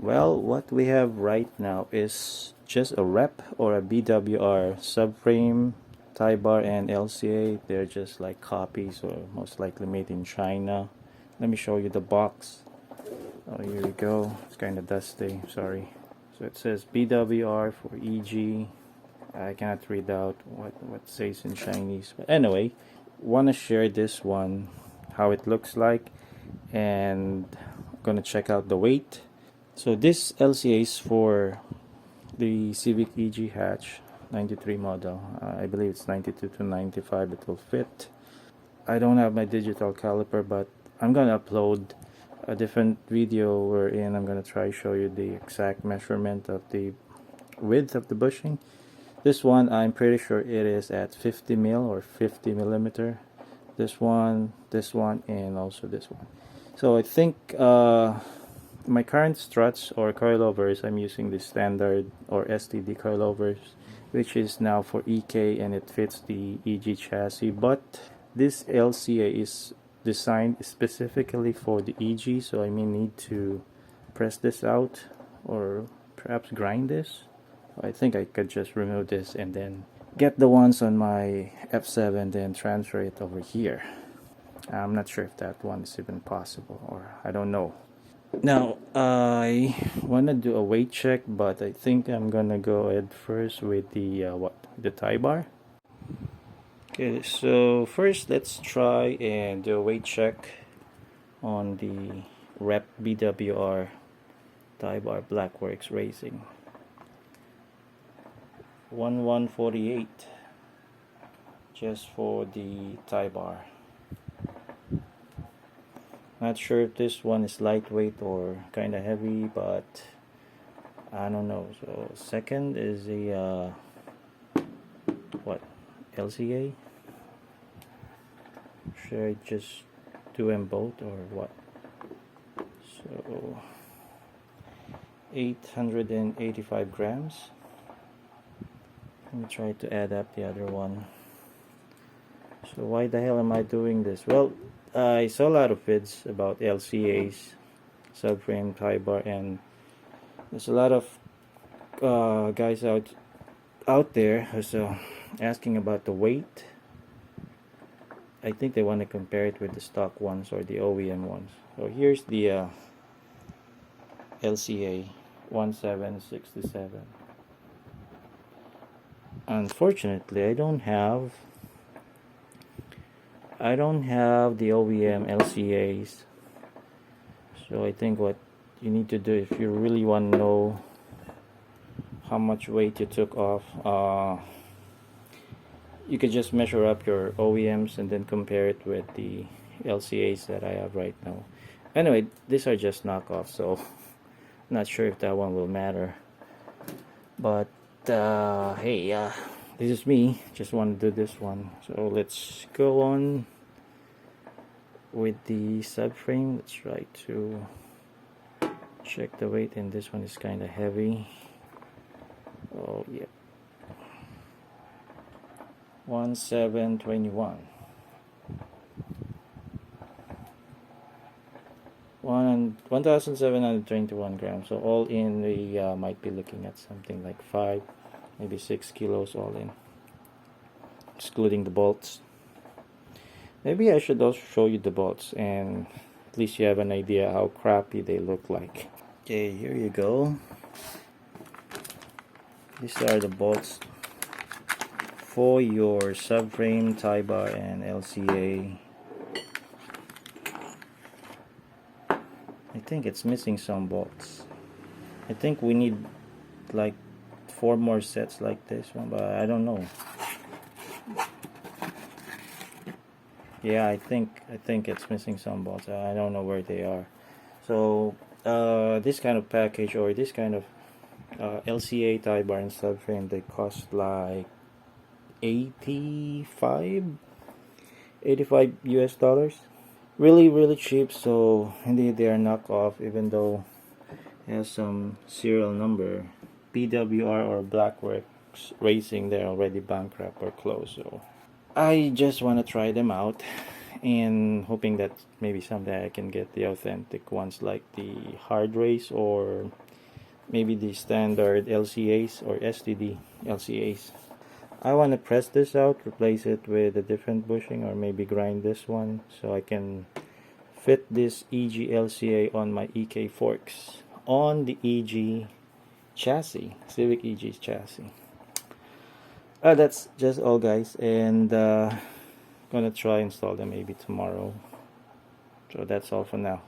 Well, what we have right now is just a rep or a BWR subframe, tiebar, and LCA. They're just like copies or most likely made in China. Let me show you the box. Oh, here we go. It's kind of dusty, sorry. So it says BWR for EG. I cannot read out what it says in Chinese. But anyway, want to share this one, how it looks like, and I'm gonna check out the weight. So this LCA is for the Civic EG hatch 93 model. I believe it's 92 to 95. It will fit. I don't have my digital caliper, but I'm gonna upload a different video wherein I'm gonna try show you the exact measurement of the width of the bushing. This one I'm pretty sure it is at 50 mil or 50 millimeter. This one, and also this one. So I think my current struts or coilovers, I'm using the standard or STD coilovers, which is now for EK, and it fits the EG chassis. But this LCA is designed specifically for the EG, so I may need to press this out or perhaps grind this. I think I could just remove this and then get the ones on my F7, then transfer it over here. I'm not sure if that one is even possible, or I don't know. Now I want to do a weight check, but I think I'm gonna go ahead first with the the tie bar. Okay, so first let's try and do a weight check on the Rep BWR tie bar Blackworks Racing. 1148 just for the tie bar. Not sure if this one is lightweight or kind of heavy, but I don't know. So second is a what, LCA? Should I just do them both or what? So 885 grams. Let me try to add up the other one. So why the hell am I doing this? Well, I saw a lot of vids about LCAs, subframe, tie bar, and there's a lot of guys out there who's asking about the weight. I think they want to compare it with the stock ones or the OEM ones. So here's the LCA 1767. Unfortunately, I don't have the OEM LCAs. So I think what you need to do, if you really want to know how much weight you took off, you could just measure up your OEMs and then compare it with the LCAs that I have right now. Anyway, these are just knockoffs, so not sure if that one will matter. But hey, this is me, just want to do this one. So let's go on with the subframe. Let's try to check the weight, and this one is kind of heavy. Oh yeah, 1721. 1721 grams. So all in, we might be looking at something like 5, maybe 6 kilos all in, excluding the bolts. Maybe I should also show you the bolts, and at least you have an idea how crappy they look like. Okay, here you go. These are the bolts for your subframe, tie bar, and LCA. I think it's missing some bolts. I think we need like 4 more sets like this one, but I don't know. Yeah, I think it's missing some bolts. I don't know where they are. So this kind of package, or this kind of LCA tie bar and subframe, they cost like 85 US dollars. Really cheap. So indeed they are knockoff, even though it has some serial number. BWR or Blackworks Racing, they're already bankrupt or closed. So I just want to try them out, and hoping that maybe someday I can get the authentic ones like the hard race or maybe the standard LCAs or STD LCAs. I want to press this out, replace it with a different bushing, or maybe grind this one so I can fit this EG LCA on my EK forks on the EG chassis, Civic EG chassis. That's just all, guys, and gonna try install them maybe tomorrow. So that's all for now.